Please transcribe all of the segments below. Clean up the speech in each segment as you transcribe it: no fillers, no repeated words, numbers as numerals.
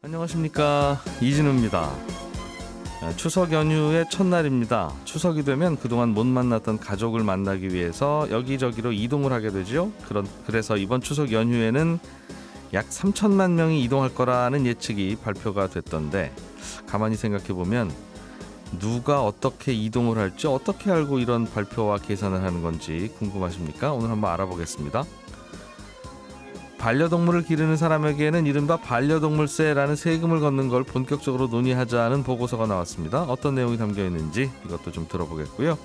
안녕하십니까, 이진우입니다. 추석 연휴의 첫날입니다. 추석이 되면 그동안 못 만났던 가족을 만나기 위해서 여기저기로 이동을 하게 되죠. 그래서 이번 추석 연휴에는 약 3천만 명이 이동할 거라는 예측이 발표가 됐던데, 가만히 생각해보면 누가 어떻게 이동을 할지 어떻게 알고 이런 발표와 계산을 하는 건지 궁금하십니까? 오늘 한번 알아보겠습니다. 반려동물을 기르는 사람에게는 이른바 반려동물세라는 세금을 걷는 걸 본격적으로 논의하자는 보고서가 나왔습니다. 어떤 내용이 담겨 있는지 이것도 좀 들어보겠고요.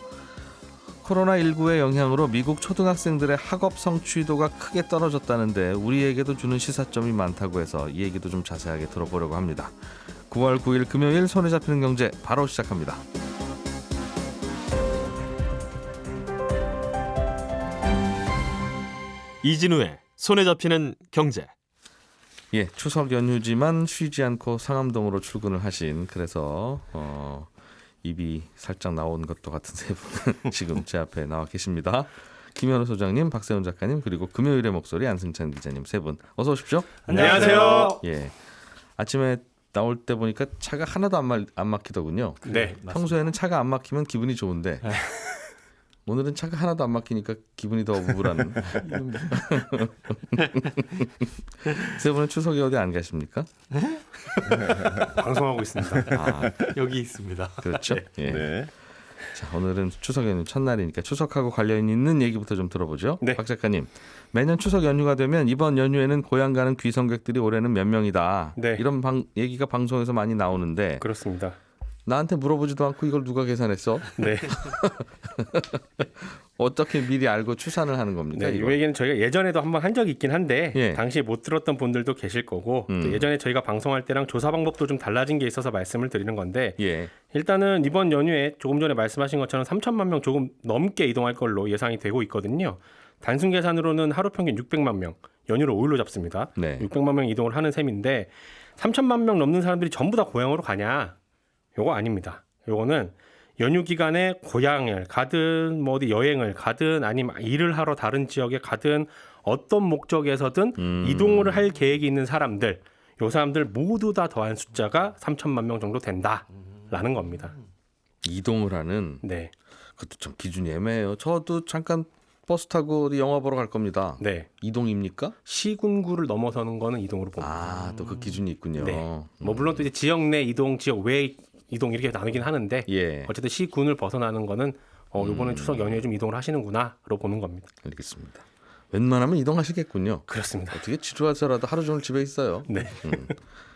코로나19의 영향으로 미국 초등학생들의 학업 성취도가 크게 떨어졌다는데 우리에게도 주는 시사점이 많다고 해서 이 얘기도 좀 자세하게 들어보려고 합니다. 9월 9일 금요일 손에 잡히는 경제 바로 시작합니다. 이진우의 손에 잡히는 경제. 예, 추석 연휴지만 쉬지 않고 상암동으로 출근을 하신, 그래서 입이 살짝 나온 것도 같은 세 분은 지금 제 앞에 나와 계십니다. 김현우 소장님, 박세훈 작가님, 그리고 금요일의 목소리 안승찬 기자님 세 분 어서 오십시오. 안녕하세요. 예, 아침에 나올 때 보니까 차가 하나도 안 막히더군요. 네, 평소에는 차가 안 막히면 기분이 좋은데 오늘은 차가 하나도 안 막히니까 기분이 더 우울한. 세 분은 추석에 어디 안 가십니까? 방송하고 있습니다. 아, 여기 있습니다. 그렇죠. 예. 네. 자, 오늘은 추석 연휴 첫날이니까 추석하고 관련 있는 얘기부터 좀 들어보죠. 네. 박 작가님, 매년 추석 연휴가 되면 이번 연휴에는 고향 가는 귀성객들이 올해는 몇 명이다. 네. 이런 얘기가 방송에서 많이 나오는데 그렇습니다. 나한테 물어보지도 않고 이걸 누가 계산했어? 네. 어떻게 미리 알고 추산을 하는 겁니까? 네, 이 이거? 얘기는 저희가 예전에도 한번 한 적이 있긴 한데 예. 당시에 못 들었던 분들도 계실 거고 또 예전에 저희가 방송할 때랑 조사 방법도 좀 달라진 게 있어서 말씀을 드리는 건데 예. 일단은 이번 연휴에 조금 전에 말씀하신 것처럼 3천만 명 조금 넘게 이동할 걸로 예상이 되고 있거든요. 단순 계산으로는 하루 평균 600만 명, 연휴를 5일로 잡습니다. 네. 600만 명 이동을 하는 셈인데 3천만 명 넘는 사람들이 전부 다 고향으로 가냐? 요거 아닙니다. 요거는 연휴 기간에 고향을 가든 뭐 어디 여행을 가든 아니면 일을 하러 다른 지역에 가든 어떤 목적에서든 이동을 할 계획이 있는 사람들, 요 사람들 모두 다 더한 숫자가 3천만 명 정도 된다라는 겁니다. 이동을 하는, 네, 그것도 좀 기준이 애매해요. 저도 잠깐 버스 타고 어디 영화 보러 갈 겁니다. 네. 이동입니까? 시군구를 넘어서는 거는 이동으로 봅니다. 아, 또 그 기준이 있군요. 네. 뭐 물론 또 이제 지역 내 이동, 지역 외 이동 이렇게 나누긴 하는데 예, 어쨌든 시군을 벗어나는 거는 요번에 추석 연휴에 좀 이동을 하시는구나로 보는 겁니다. 알겠습니다. 웬만하면 이동하시겠군요. 그렇습니다. 어떻게 지루하더라도 하루 종일 집에 있어요. 네.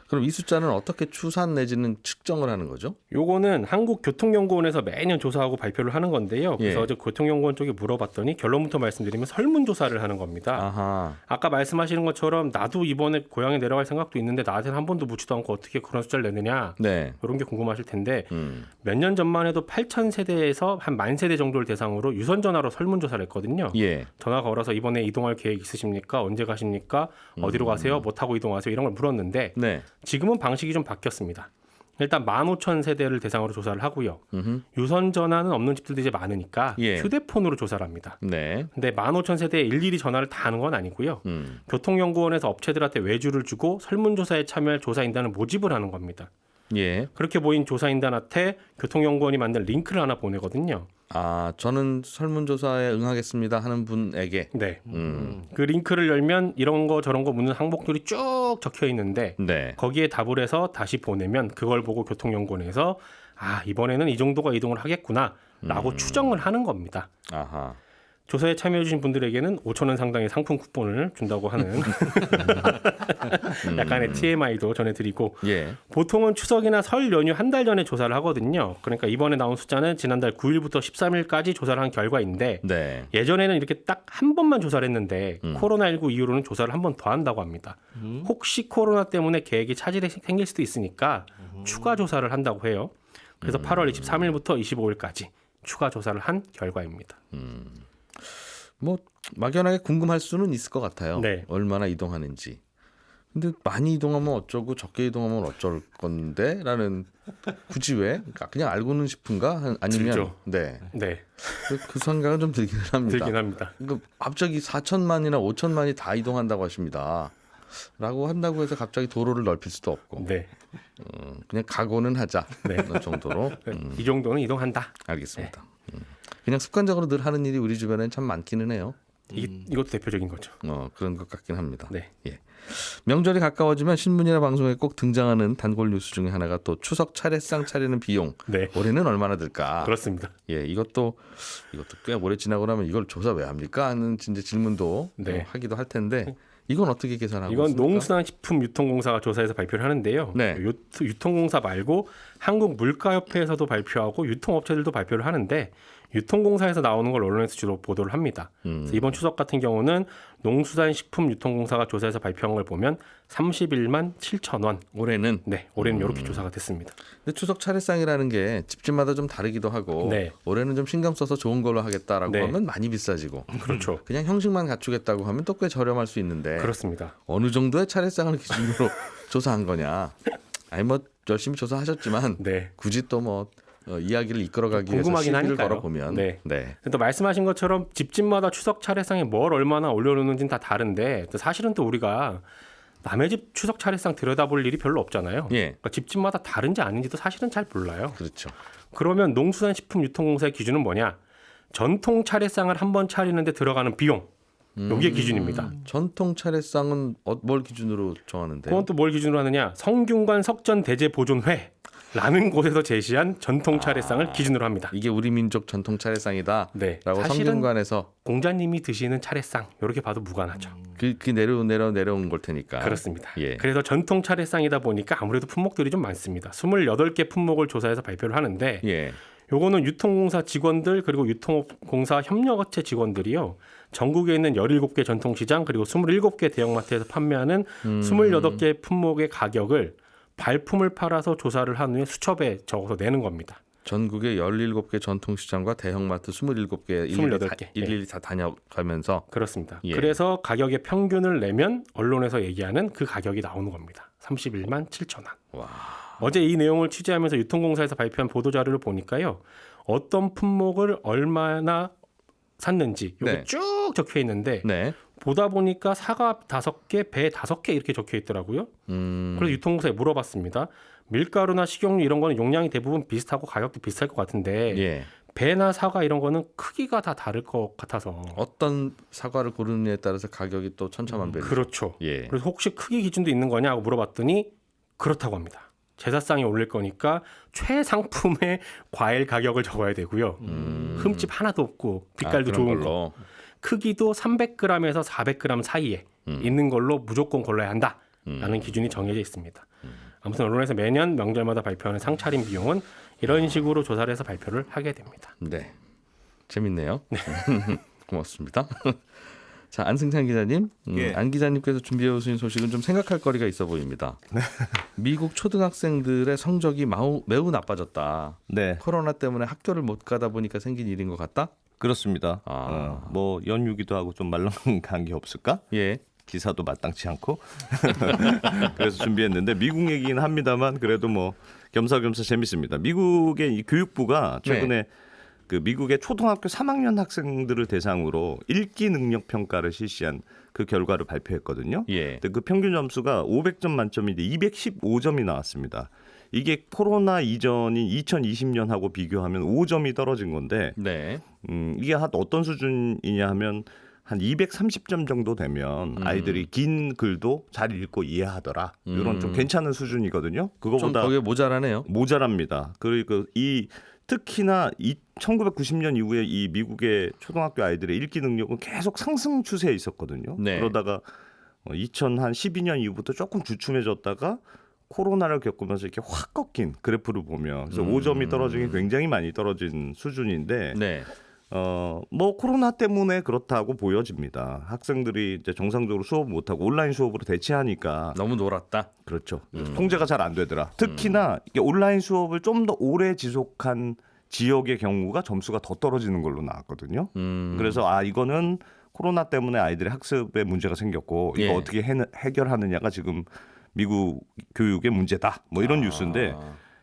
그럼 이 숫자는 어떻게 추산 내지는 측정을 하는 거죠? 요거는 한국교통연구원에서 매년 조사하고 발표를 하는 건데요. 그래서 예. 어제 교통연구원 쪽에 물어봤더니 결론부터 말씀드리면 설문조사를 하는 겁니다. 아하. 아까 말씀하시는 것처럼 나도 이번에 고향에 내려갈 생각도 있는데 나한테는 한 번도 묻지도 않고 어떻게 그런 숫자를 내느냐, 네. 이런 게 궁금하실 텐데 몇 년 전만 해도 8,000세대에서 한 10,000세대 정도를 대상으로 유선전화로 설문조사를 했거든요. 예. 전화 걸어서 이번에 이동할 계획 있으십니까? 언제 가십니까? 어디로 가세요? 뭐 타고 이동하세요? 이런 걸 물었는데 네. 지금은 방식이 좀 바뀌었습니다. 일단 15,000세대를 대상으로 조사를 하고요. 유선 전화는 없는 집들도 이제 많으니까 예. 휴대폰으로 조사를 합니다. 네. 근데 15,000세대에 일일이 전화를 다 하는 건 아니고요. 교통연구원에서 업체들한테 외주를 주고 설문조사에 참여할 조사인단을 모집을 하는 겁니다. 예. 그렇게 모인 조사인단한테 교통연구원이 만든 링크를 하나 보내거든요. 아, 저는 설문조사에 응하겠습니다 하는 분에게. 네. 그 링크를 열면 이런 거 저런 거 묻는 항목들이 쭉 적혀 있는데 네. 거기에 답을 해서 다시 보내면 그걸 보고 교통연구원에서 이번에는 이 정도가 이동을 하겠구나라고 추정을 하는 겁니다. 아하. 조사에 참여해주신 분들에게는 5,000원 상당의 상품 쿠폰을 준다고 하는 약간의 TMI도 전해드리고 예. 보통은 추석이나 설 연휴 한 달 전에 조사를 하거든요. 그러니까 이번에 나온 숫자는 지난달 9일부터 13일까지 조사를 한 결과인데 네. 예전에는 이렇게 딱 한 번만 조사를 했는데 코로나19 이후로는 조사를 한 번 더 한다고 합니다. 혹시 코로나 때문에 계획이 차질이 생길 수도 있으니까 추가 조사를 한다고 해요. 그래서 8월 23일부터 25일까지 추가 조사를 한 결과입니다. 뭐 막연하게 궁금할 수는 있을 것 같아요. 네. 얼마나 이동하는지. 근데 많이 이동하면 어쩌고 적게 이동하면 어쩔 건데 라는, 굳이 왜? 그냥 알고는 싶은가? 아니면 들죠. 네. 네, 그 생각은 좀 들긴 합니다. 들긴 합니다. 그러니까 갑자기 4천만이나 5천만이 다 이동한다고 하십니다. 라고 한다고 해서 갑자기 도로를 넓힐 수도 없고 네. 그냥 각오는 하자 네. 그 정도로 이 정도는 이동한다. 알겠습니다. 그냥 습관적으로 늘 하는 일이 우리 주변엔 참 많기는 해요. 이것도 대표적인 거죠. 그런 것 같긴 합니다. 네. 예. 명절이 가까워지면 신문이나 방송에 꼭 등장하는 단골 뉴스 중에 하나가 또 추석 차례상 차리는 비용. 네. 올해는 얼마나 들까? 그렇습니다. 예, 이것도 꽤 오래 지나고 나면 이걸 조사 왜 합니까? 하는 이제 질문도 네. 하기도 할 텐데 이건 어떻게 계산하고 이건 있습니까? 농수산식품유통공사가 조사해서 발표를 하는데요. 네. 유통공사 말고 한국물가협회에서도 발표하고 유통업체들도 발표를 하는데 유통공사에서 나오는 걸 언론에서 주로 보도를 합니다. 그래서 이번 추석 같은 경우는 농수산식품유통공사가 조사해서 발표한 걸 보면 31만 7천 원. 올해는 네, 올해는 이렇게 조사가 됐습니다. 근데 추석 차례상이라는 게 집집마다 좀 다르기도 하고 네. 올해는 좀 신경 써서 좋은 걸로 하겠다라고 네. 하면 많이 비싸지고 그렇죠. 그냥 형식만 갖추겠다고 하면 또 꽤 저렴할 수 있는데 그렇습니다. 어느 정도의 차례상을 기준으로 조사한 거냐? 아니 뭐 열심히 조사하셨지만 네. 굳이 또 뭐 이야기를 이끌어가기 위해서 궁금하긴 시비를 하니까요. 걸어보면 네. 네. 또 말씀하신 것처럼 집집마다 추석 차례상에 뭘 얼마나 올려놓는지는 다 다른데 또 사실은 또 우리가 남의 집 추석 차례상 들여다볼 일이 별로 없잖아요. 예. 그러니까 집집마다 다른지 아닌지도 사실은 잘 몰라요. 그렇죠. 그러면 농수산식품유통공사의 기준은 뭐냐? 전통 차례상을 한 번 차리는데 들어가는 비용. 요게 기준입니다. 전통 차례상은 뭘 기준으로 정하는데? 그건 또 뭘 기준으로 하느냐? 성균관 석전대제보존회라는 곳에서 제시한 전통 차례상을 기준으로 합니다. 이게 우리 민족 전통 차례상이다라고 네. 사실은 성균관에서 공자님이 드시는 차례상 이렇게 봐도 무관하죠. 그 내려온 걸 테니까. 그렇습니다. 예. 그래서 전통 차례상이다 보니까 아무래도 품목들이 좀 많습니다. 28개 품목을 조사해서 발표를 하는데 예. 요거는 유통공사 직원들 그리고 유통공사 협력업체 직원들이요. 전국에 있는 17개 전통시장 그리고 27개 대형마트에서 판매하는 28개 품목의 가격을 발품을 팔아서 조사를 한 후에 수첩에 적어서 내는 겁니다. 전국의 17개 전통시장과 대형마트 27개 28개. 일일이 다 다녀가면서 그렇습니다. 예. 그래서 가격의 평균을 내면 언론에서 얘기하는 그 가격이 나오는 겁니다. 31만 7천 원. 와. 어제 이 내용을 취재하면서 유통공사에서 발표한 보도자료를 보니까요. 어떤 품목을 얼마나 샀는지 이게 네. 쭉 적혀 있는데 네. 보다 보니까 사과 5개, 배 5개 이렇게 적혀 있더라고요. 그래서 유통공사에 물어봤습니다. 밀가루나 식용유 이런 거는 용량이 대부분 비슷하고 가격도 비쌀 것 같은데 예. 배나 사과 이런 거는 크기가 다 다를 것 같아서 어떤 사과를 고르느냐에 따라서 가격이 또 천차만별이죠. 그렇죠. 예. 그래서 혹시 크기 기준도 있는 거냐고 물어봤더니 그렇다고 합니다. 제사상에 올릴 거니까 최상품의 과일 가격을 적어야 되고요. 흠집 하나도 없고 빛깔도 그런 좋은 거. 걸로. 크기도 300g에서 400g 사이에 있는 걸로 무조건 골라야 한다라는 기준이 정해져 있습니다. 아무튼 언론에서 매년 명절마다 발표하는 상차림 비용은 이런 식으로 조사를 해서 발표를 하게 됩니다. 네. 재밌네요. 고맙습니다. 자, 안승찬 기자님, 예. 안 기자님께서 준비해 오신 소식은 좀 생각할 거리가 있어 보입니다. 미국 초등학생들의 성적이 매우 나빠졌다. 네, 코로나 때문에 학교를 못 가다 보니까 생긴 일인 것 같다? 그렇습니다. 아. 뭐 연휴기도 하고 좀 말랑한 게 없을까? 예. 기사도 마땅치 않고 그래서 준비했는데 미국 얘기긴 합니다만 그래도 뭐 겸사겸사 재밌습니다. 미국의 이 교육부가 최근에 그 미국의 초등학교 3학년 학생들을 대상으로 읽기 능력 평가를 실시한 그 결과를 발표했거든요. 예. 근데 그 평균 점수가 500점 만점인데 215점이 나왔습니다. 이게 코로나 이전인 2020년하고 비교하면 5점이 떨어진 건데 네. 이게 한 어떤 수준이냐 하면 한 230점 정도 되면 아이들이 긴 글도 잘 읽고 이해하더라. 이런 좀 괜찮은 수준이거든요. 좀 그거보다 거기에 모자라네요. 모자랍니다. 그리고 이 특히나 1990년 이후에 이 미국의 초등학교 아이들의 읽기 능력은 계속 상승 추세에 있었거든요. 네. 그러다가 2012년 이후부터 조금 주춤해졌다가 코로나를 겪으면서 이렇게 확 꺾인 그래프를 보면 그래서 5점이 떨어지긴 굉장히 많이 떨어진 수준인데 네. 뭐 코로나 때문에 그렇다고 보여집니다. 학생들이 이제 정상적으로 수업 못하고 온라인 수업으로 대체하니까 너무 놀았다. 그렇죠. 통제가 잘 안 되더라. 특히나 이게 온라인 수업을 좀 더 오래 지속한 지역의 경우가 점수가 더 떨어지는 걸로 나왔거든요. 그래서 이거는 코로나 때문에 아이들의 학습에 문제가 생겼고 이거 예. 어떻게 해결하느냐가 지금 미국 교육의 문제다. 뭐 이런 뉴스인데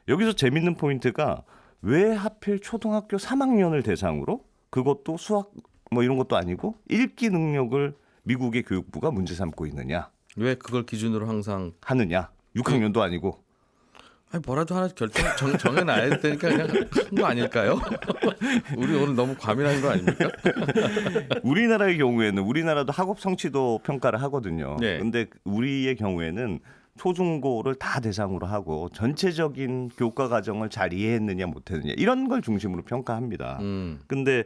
여기서 재밌는 포인트가 왜 하필 초등학교 3학년을 대상으로 그것도 수학 뭐 이런 것도 아니고 읽기 능력을 미국의 교육부가 문제 삼고 있느냐. 왜 그걸 기준으로 항상 하느냐? 6학년도 아니고. 아니 뭐라도 하나 정해놔야 되니까 그냥 한 거 아닐까요? 우리 오늘 너무 과민한 거 아닙니까? 우리나라의 경우에는 우리나라도 학업 성취도 평가를 하거든요. 네. 근데 우리의 경우에는 초중고를 다 대상으로 하고 전체적인 교과 과정을 잘 이해했느냐 못했느냐 이런 걸 중심으로 평가합니다. 근데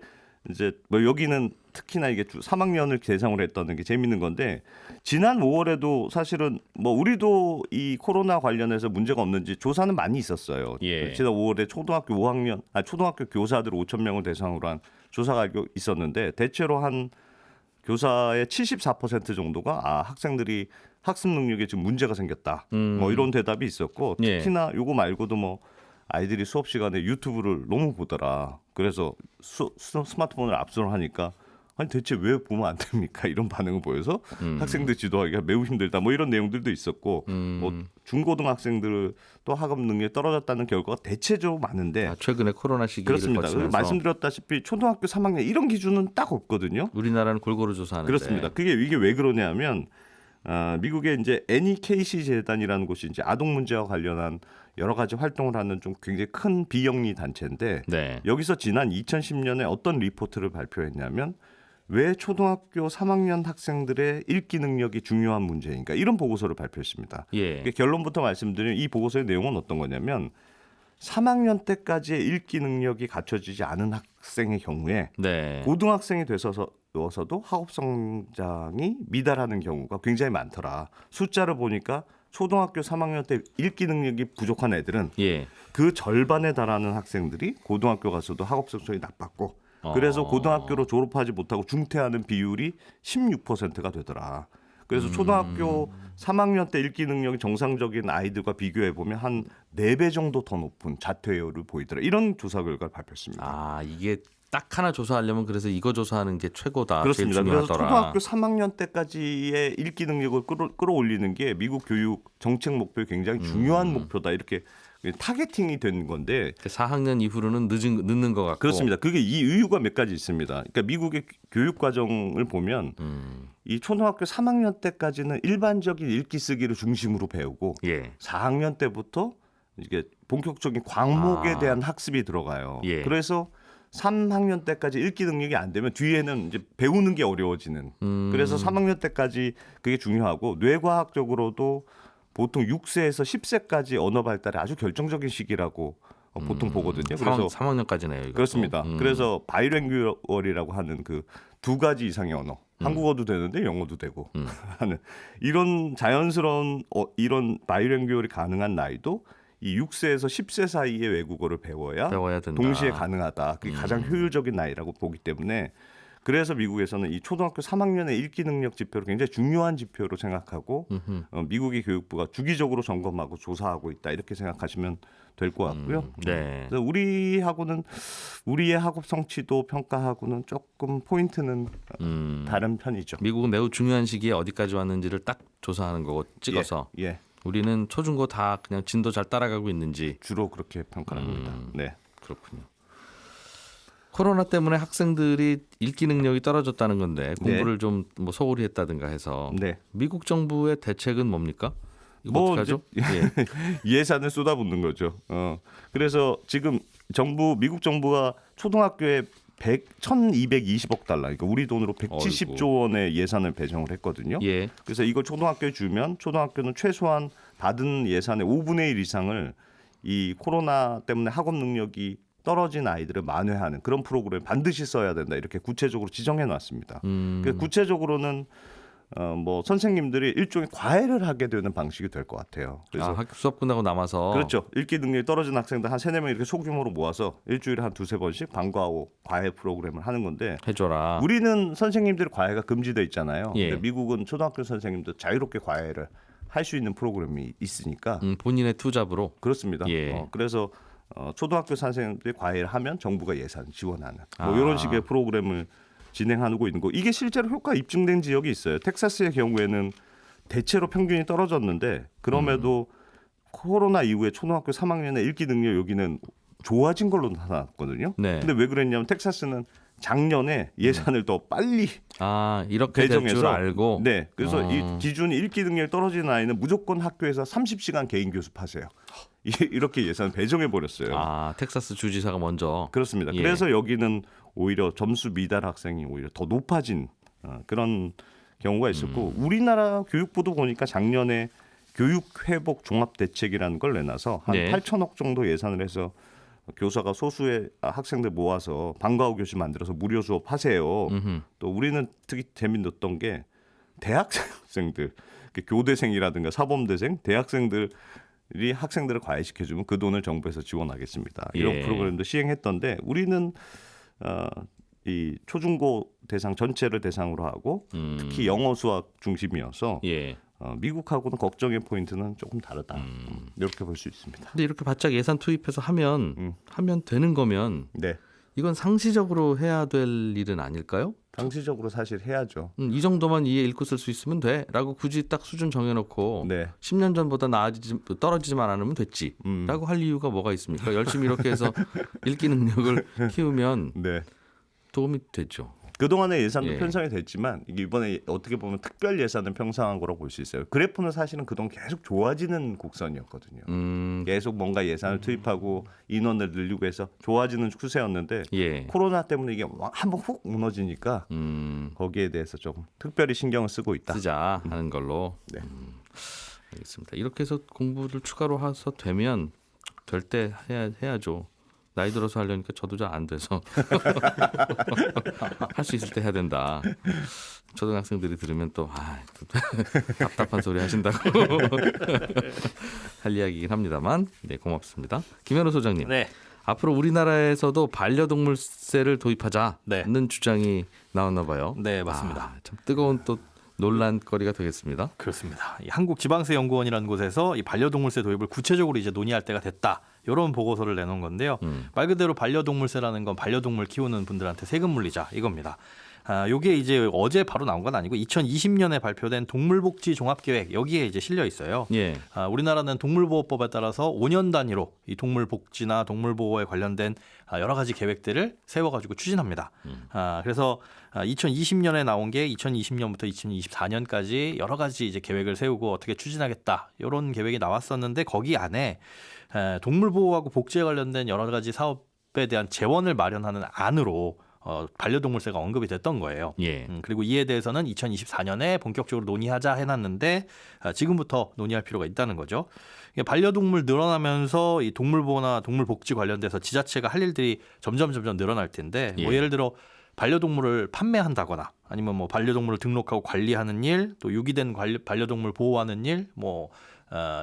이제 뭐 여기는 특히나 이게 3학년을 대상으로 했다는 게 재밌는 건데 지난 5월에도 사실은 뭐 우리도 이 코로나 관련해서 문제가 없는지 조사는 많이 있었어요. 예. 지난 5월에 초등학교 교사들 5천 명을 대상으로 한 조사가 있었는데 대체로 한 교사의 74% 정도가 학생들이 학습 능력에 지금 문제가 생겼다. 뭐 이런 대답이 있었고 예. 특히나 요거 말고도 뭐 아이들이 수업 시간에 유튜브를 너무 보더라. 그래서 스마트폰을 압수를 하니까 아니 대체 왜 보면 안 됩니까? 이런 반응을 보여서 학생들 지도하기가 매우 힘들다. 뭐 이런 내용들도 있었고 뭐 중고등학생들 또 학업 능력이 떨어졌다는 결과가 대체적으로 많은데 최근에 코로나 시기를 그렇습니다. 거치면서 말씀드렸다시피 초등학교 3학년 이런 기준은 딱 없거든요. 우리나라는 골고루 조사하는데 그렇습니다. 이게 왜 그러냐면 미국의 이제 NEKC 재단이라는 곳이 이제 아동 문제와 관련한 여러 가지 활동을 하는 좀 굉장히 큰 비영리 단체인데 네. 여기서 지난 2010년에 어떤 리포트를 발표했냐면 왜 초등학교 3학년 학생들의 읽기 능력이 중요한 문제인가 이런 보고서를 발표했습니다. 예. 결론부터 말씀드리면 이 보고서의 내용은 어떤 거냐면 3학년 때까지의 읽기 능력이 갖춰지지 않은 학생의 경우에 네. 고등학생이 돼서도 학업 성장이 미달하는 경우가 굉장히 많더라. 숫자를 보니까 초등학교 3학년 때 읽기 능력이 부족한 애들은 예. 그 절반에 달하는 학생들이 고등학교 가서도 학업 성적이 나빴고 그래서 고등학교로 졸업하지 못하고 중퇴하는 비율이 16%가 되더라. 그래서 초등학교 3학년 때 읽기 능력이 정상적인 아이들과 비교해 보면 한 4배 정도 더 높은 자퇴율을 보이더라. 이런 조사 결과를 발표했습니다. 이게 딱 하나 조사하려면 그래서 이거 조사하는 게 최고다. 그렇습니다. 제일 그래서 중요하더라. 초등학교 3학년 때까지의 읽기 능력을 끌어올리는 게 미국 교육 정책 목표의 굉장히 중요한 목표다. 이렇게 타겟팅이 된 건데 4학년 이후로는 늦는 것 같고. 그렇습니다. 그게 이 이유가 몇 가지 있습니다. 그러니까 미국의 교육 과정을 보면 이 초등학교 3학년 때까지는 일반적인 읽기 쓰기를 중심으로 배우고 예. 4학년 때부터 이게 본격적인 과목에 대한 학습이 들어가요. 예. 그래서 3학년 때까지 읽기 능력이 안 되면 뒤에는 이제 배우는 게 어려워지는. 그래서 3학년 때까지 그게 중요하고 뇌과학적으로도 보통 6세에서 10세까지 언어 발달이 아주 결정적인 시기라고 보통 보거든요. 그래서 3학년까지네요. 이것도. 그렇습니다. 그래서 바이랭귀얼이라고 하는 그 2가지 이상의 언어, 한국어도 되는데 영어도 되고 하는 이런 자연스러운 이런 바이랭귀얼이 가능한 나이도 이 6세에서 10세 사이의 외국어를 배워야 된다. 동시에 가능하다. 그게 가장 효율적인 나이라고 보기 때문에 그래서 미국에서는 이 초등학교 3학년의 읽기 능력 지표를 굉장히 중요한 지표로 생각하고 미국의 교육부가 주기적으로 점검하고 조사하고 있다 이렇게 생각하시면 될 것 같고요. 네. 그래서 우리하고는 우리의 학업 성취도 평가하고는 조금 포인트는 다른 편이죠. 미국은 매우 중요한 시기에 어디까지 왔는지를 딱 조사하는 거고 찍어서 예. 우리는 초중고 다 그냥 진도 잘 따라가고 있는지 주로 그렇게 평가를 합니다. 네. 그렇군요. 코로나 때문에 학생들이 읽기 능력이 떨어졌다는 건데 공부를 좀 뭐 소홀히 했다든가 해서 네. 미국 정부의 대책은 뭡니까? 이거 뭐 어떡하죠? 예산을 쏟아붓는 거죠. 그래서 지금 미국 정부가 초등학교에 1,220억 달러, 그러니까 우리 돈으로 170조 원의 예산을 배정을 했거든요. 예. 그래서 이걸 초등학교에 주면 초등학교는 최소한 받은 예산의 5분의 1 이상을 이 코로나 때문에 학업 능력이 떨어진 아이들을 만회하는 그런 프로그램 반드시 써야 된다 이렇게 구체적으로 지정해 놨습니다. 구체적으로는 뭐 선생님들이 일종의 과외를 하게 되는 방식이 될 것 같아요. 그래서 학교 수업 끝나고 남아서 그렇죠. 읽기 능력이 떨어진 학생들 한 3-4명 이렇게 소규모로 모아서 일주일에 한 2-3번씩 방과후 과외 프로그램을 하는 건데 해줘라. 우리는 선생님들 과외가 금지돼 있잖아요. 예. 근데 미국은 초등학교 선생님도 자유롭게 과외를 할 수 있는 프로그램이 있으니까 본인의 투잡으로. 그렇습니다. 예. 그래서 초등학교 선생님들이 과외를 하면 정부가 예산 지원하는 뭐 이런 식의 프로그램을 진행하고 있는 거. 이게 실제로 효과 입증된 지역이 있어요. 텍사스의 경우에는 대체로 평균이 떨어졌는데 그럼에도 코로나 이후에 초등학교 3학년의 읽기 능력 여기는 좋아진 걸로 나타났거든요. 네. 근데 왜 그랬냐면 텍사스는 작년에 예산을 더 빨리 이렇게 될 줄 배정해서 알고. 네, 그래서 이 기준 읽기 능력이 떨어지는 아이는 무조건 학교에서 30시간 개인 교습하세요. 이렇게 예산 배정해 버렸어요. 텍사스 주지사가 먼저. 그렇습니다. 예. 그래서 여기는 오히려 점수 미달 학생이 오히려 더 높아진 그런 경우가 있었고 우리나라 교육부도 보니까 작년에 교육회복 종합대책이라는 걸 내놔서 한 네. 8천억 정도 예산을 해서 교사가 소수의 학생들 모아서 방과후 교실 만들어서 무료 수업하세요. 또 우리는 특히 재밌었던 게 대학생들, 교대생이라든가 사범대생, 대학생들이 학생들을 과외시켜주면 그 돈을 정부에서 지원하겠습니다. 이런 예. 프로그램도 시행했던데 우리는 이 초중고 대상 전체를 대상으로 하고 특히 영어 수학 중심이어서 예. 미국하고는 걱정의 포인트는 조금 다르다. 이렇게 볼 수 있습니다. 근데 이렇게 바짝 예산 투입해서 하면 되는 거면 네, 이건 상시적으로 해야 될 일은 아닐까요? 상시적으로 사실 해야죠. 이 정도만 이해 읽고 쓸 수 있으면 돼라고 굳이 딱 수준 정해놓고 네, 10년 전보다 떨어지지만 않으면 됐지라고 할 이유가 뭐가 있습니까? 열심히 이렇게 해서 읽기 능력을 키우면 네. 도움이 되죠. 그동안의 예산도 예. 편성이 됐지만 이게 이번에 어떻게 보면 특별 예산을 편성한 거라고 볼 수 있어요. 그래프는 사실은 그동안 계속 좋아지는 곡선이었거든요. 계속 뭔가 예산을 투입하고 인원을 늘리고 해서 좋아지는 추세였는데 예. 코로나 때문에 이게 한번 훅 무너지니까 거기에 대해서 좀 특별히 신경을 쓰고 있다. 쓰자 하는 걸로. 네. 알겠습니다. 이렇게 해서 공부를 추가로 해서 되면 될 때 해야죠. 나이 들어서 하려니까 저도 잘 안 돼서 할 수 있을 때 해야 된다. 초등학생들이 들으면 또 답답한 소리 하신다고 할 이야기이긴 합니다만 네, 고맙습니다. 김현우 소장님. 네. 앞으로 우리나라에서도 반려동물세를 도입하자는 네. 주장이 나왔나 봐요. 네, 맞습니다. 참 뜨거운 또 논란거리가 되겠습니다. 그렇습니다. 이 한국지방세연구원이라는 곳에서 이 반려동물세 도입을 구체적으로 이제 논의할 때가 됐다. 이런 보고서를 내놓은 건데요. 말 그대로 반려동물세라는 건 반려동물 키우는 분들한테 세금 물리자 이겁니다. 요게 이제 어제 바로 나온 건 아니고 2020년에 발표된 동물복지 종합계획 여기에 이제 실려 있어요. 예. 우리나라는 동물보호법에 따라서 5년 단위로 이 동물복지나 동물보호에 관련된 여러 가지 계획들을 세워가지고 추진합니다. 그래서 2020년에 나온 게 2020년부터 2024년까지 여러 가지 이제 계획을 세우고 어떻게 추진하겠다 이런 계획이 나왔었는데 거기 안에 동물보호하고 복지에 관련된 여러 가지 사업에 대한 재원을 마련하는 안으로 반려동물세가 언급이 됐던 거예요. 예. 그리고 이에 대해서는 2024년에 본격적으로 논의하자 해놨는데 지금부터 논의할 필요가 있다는 거죠. 반려동물 늘어나면서 이 동물보호나 동물복지 관련돼서 지자체가 할 일들이 점점 늘어날 텐데 뭐 예. 예를 들어 반려동물을 판매한다거나 아니면 뭐 반려동물을 등록하고 관리하는 일, 또 유기된 반려동물 보호하는 일, 뭐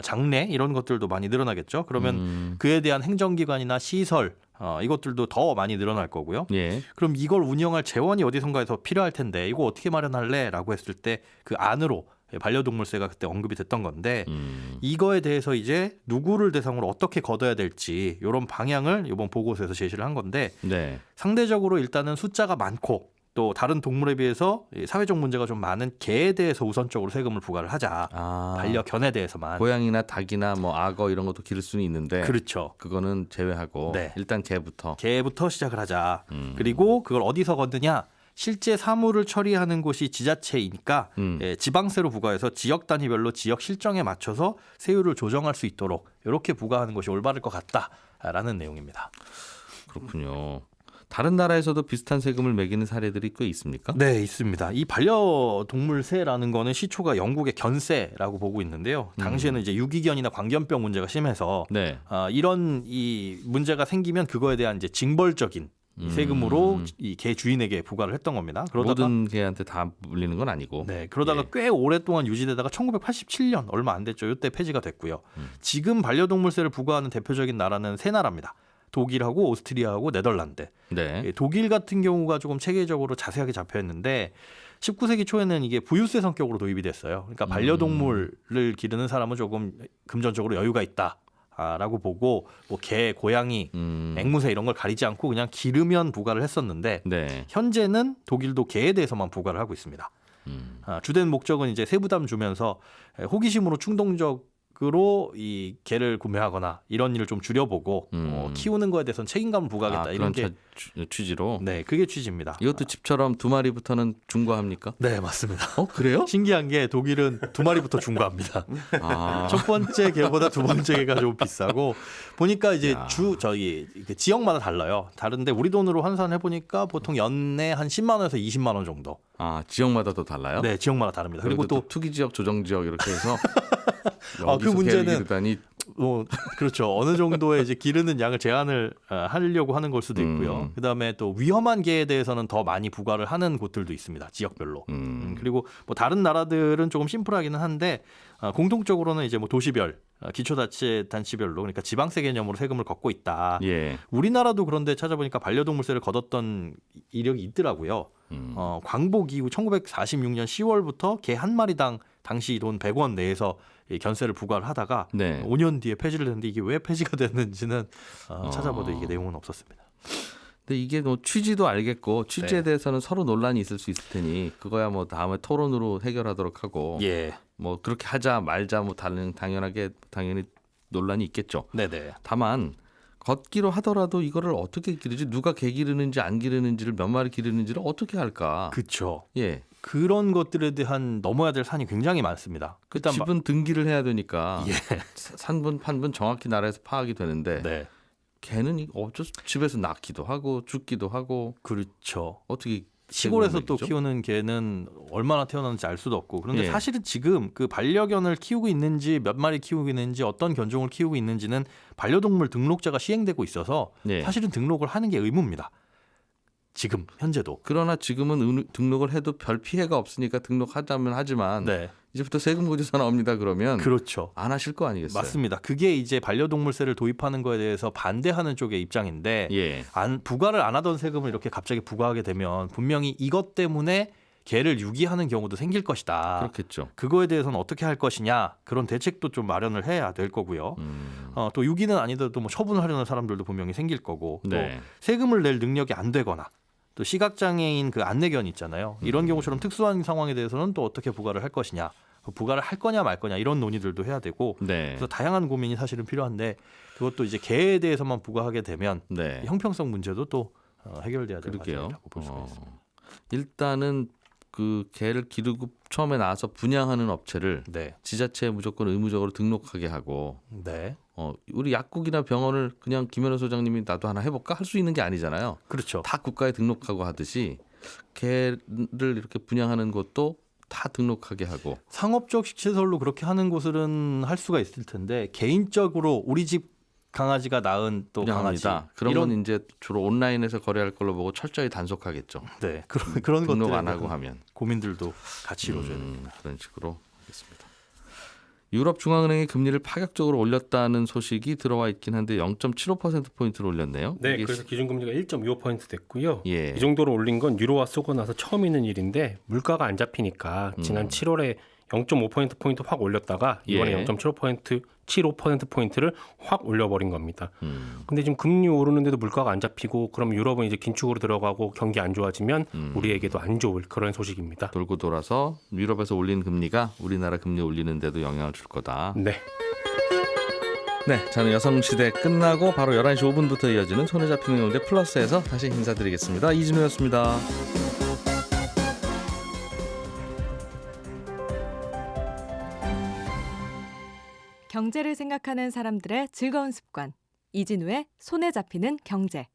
장례 이런 것들도 많이 늘어나겠죠. 그러면 그에 대한 행정기관이나 시설 이것들도 더 많이 늘어날 거고요. 예. 그럼 이걸 운영할 재원이 어디선가에서 필요할 텐데 이거 어떻게 마련할래?라고 했을 때 그 안으로 반려동물세가 그때 언급이 됐던 건데 이거에 대해서 이제 누구를 대상으로 어떻게 걷어야 될지 이런 방향을 이번 보고서에서 제시를 한 건데 네. 상대적으로 일단은 숫자가 많고 또 다른 동물에 비해서 사회적 문제가 좀 많은 개에 대해서 우선적으로 세금을 부과를 하자. 반려견에 대해서만. 고양이나 닭이나 뭐 악어 이런 것도 기를 수는 있는데 그렇죠. 그거는 제외하고 네. 일단 개부터. 개부터 시작을 하자. 그리고 그걸 어디서 걷느냐? 실제 사무를 처리하는 곳이 지자체이니까 지방세로 부과해서 지역 단위별로 지역 실정에 맞춰서 세율을 조정할 수 있도록 이렇게 부과하는 것이 올바를 것 같다라는 내용입니다. 그렇군요. 다른 나라에서도 비슷한 세금을 매기는 사례들이 꽤 있습니까? 네, 있습니다. 이 반려동물세라는 거는 시초가 영국의 견세라고 보고 있는데요. 당시에는 이제 유기견이나 광견병 문제가 심해서 네. 이런 이 문제가 생기면 그거에 대한 이제 징벌적인 이 세금으로 이 개 주인에게 부과를 했던 겁니다. 그러다가 모든 개한테 다 물리는 건 아니고. 네, 그러다가 꽤 오랫동안 유지되다가 1987년 얼마 안 됐죠. 이때 폐지가 됐고요. 지금 반려동물세를 부과하는 대표적인 나라는 세 나라입니다. 독일하고 오스트리아하고 네덜란드. 네. 독일 같은 경우가 조금 체계적으로 자세하게 잡혀 있는데 19세기 초에는 이게 부유세 성격으로 도입이 됐어요. 그러니까 반려동물을 기르는 사람은 조금 금전적으로 여유가 있다. 라고 보고 뭐 개, 고양이, 앵무새 이런 걸 가리지 않고 그냥 기르면 부과를 했었는데 네. 현재는 독일도 개에 대해서만 부과를 하고 있습니다. 주된 목적은 이제 세부담 주면서 호기심으로 충동적으로 방식으로 이 개를 구매하거나 이런 일을 좀 줄여보고 키우는 거에 대해서는 책임감을 부과하겠다 이런 그런 게 취지로. 네, 그게 취지입니다. 이것도 집처럼 2마리부터는 중고합니까? 네, 맞습니다. 그래요? 신기한 게 독일은 2마리부터 중고합니다. 아, 첫 번째 개보다 두 번째 개가 좀 비싸고 보니까 이제 야. 저기 그 지역마다 달라요. 다른데 우리 돈으로 환산해 보니까 보통 연내 한 10만 원에서 20만 원 정도. 지역마다 또 달라요? 네, 지역마다 다릅니다. 그리고 또 투기 지역, 조정 지역 이렇게 해서 그 여기서 문제는 개를 기르다니. 그렇죠. 어느 정도의 이제 기르는 양을 제한을 하려고 하는 걸 수도 있고요. 그다음에 또 위험한 개에 대해서는 더 많이 부과를 하는 곳들도 있습니다. 지역별로. 그리고 뭐 다른 나라들은 조금 심플하기는 한데 공통적으로는 이제 뭐 도시별, 기초자치단체별로 그러니까 지방세 개념으로 세금을 걷고 있다. 예. 우리나라도 그런데 찾아보니까 반려동물세를 걷었던 이력이 있더라고요. 광복 이후 1946년 10월부터 개 한 마리당 당시 돈 100원 내에서 이 견세를 부과를 하다가 네. 5년 뒤에 폐지를 했는데 이게 왜 폐지가 됐는지는 찾아봐도 이게 내용은 없었습니다. 근데 이게 뭐 취지도 알겠고 취지에 네. 대해서는 서로 논란이 있을 수 있을 테니 그거야 뭐 다음에 토론으로 해결하도록 하고 예, 뭐 그렇게 하자 말자 뭐 당연히 논란이 있겠죠. 네네. 다만 걷기로 하더라도 이거를 어떻게 기르지? 누가 개 기르는지 안 기르는지를 몇 마리 기르는지를 어떻게 할까? 그렇죠. 예. 그런 것들에 대한 넘어야 될 산이 굉장히 많습니다. 일단 집은 등기를 해야 되니까 예. 산분 판분 정확히 나라에서 파악이 되는데 네, 개는 이거 어쩔 수 집에서 낳기도 하고 죽기도 하고 그렇죠. 어떻게 시골에서 세금을 또 매기죠? 키우는 개는 얼마나 태어났는지 알 수도 없고 그런데 예. 사실은 지금 그 반려견을 키우고 있는지 몇 마리 키우고 있는지 어떤 견종을 키우고 있는지는 반려동물 등록제가 시행되고 있어서 예. 사실은 등록을 하는 게 의무입니다. 지금 현재도. 그러나 지금은 등록을 해도 별 피해가 없으니까 등록하자면 하지만 네, 이제부터 세금 고지서 나옵니다 그러면 그렇죠. 안 하실 거 아니겠어요? 맞습니다. 그게 이제 반려동물세를 도입하는 거에 대해서 반대하는 쪽의 입장인데 예. 부과를 안 하던 세금을 이렇게 갑자기 부과하게 되면 분명히 이것 때문에 개를 유기하는 경우도 생길 것이다. 그렇겠죠. 그거에 대해서는 어떻게 할 것이냐 그런 대책도 좀 마련을 해야 될 거고요. 또 유기는 아니더라도 뭐 처분을 하려는 사람들도 분명히 생길 거고 또 네. 세금을 낼 능력이 안 되거나 또 시각장애인 그 안내견 있잖아요. 이런 경우처럼 특수한 상황에 대해서는 또 어떻게 부과를 할 것이냐, 부과를 할 거냐 말 거냐 이런 논의들도 해야 되고 네. 그래서 다양한 고민이 사실은 필요한데 그것도 이제 개에 대해서만 부과하게 되면 네. 형평성 문제도 또 해결돼야 될 그러게요. 과정이라고 볼 수가 있습니다. 일단은 그 개를 기르고 처음에 나와서 분양하는 업체를 네, 지자체에 무조건 의무적으로 등록하게 하고 네, 우리 약국이나 병원을 그냥 김현우 소장님이 나도 하나 해볼까 할 수 있는 게 아니잖아요. 그렇죠. 다 국가에 등록하고 하듯이 개를 이렇게 분양하는 것도 다 등록하게 하고. 상업적 시설로 그렇게 하는 곳은 할 수가 있을 텐데 개인적으로 우리 집 강아지가 낳은 또 강아지 분양합니다. 그런 이런 건 이제 주로 온라인에서 거래할 걸로 보고 철저히 단속하겠죠. 네 그런 등록 것들 안 하고 하면 고민들도 같이 이루어져야 됩니다. 그런 식으로 하겠습니다. 유럽 중앙은행이 금리를 파격적으로 올렸다는 소식이 들어와 있긴 한데 0.75% 포인트를 올렸네요. 네, 이게 그래서 기준금리가 1.25% 됐고요. 예. 이 정도로 올린 건 유로화 쓰고 나서 처음 있는 일인데 물가가 안 잡히니까 지난 7월에 0.5%포인트 확 올렸다가 이번에 예. 0.75%포인트를 확 올려버린 겁니다. 근데 지금 금리 오르는데도 물가가 안 잡히고 그럼 유럽은 이제 긴축으로 들어가고 경기 안 좋아지면 우리에게도 안 좋을 그런 소식입니다. 돌고 돌아서 유럽에서 올린 금리가 우리나라 금리 올리는데도 영향을 줄 거다. 네. 네, 저는 여성시대 끝나고 바로 11시 5분부터 이어지는 손에 잡히는 경제 플러스에서 다시 인사드리겠습니다. 이진우였습니다. 경제를 생각하는 사람들의 즐거운 습관. 이진우의 손에 잡히는 경제.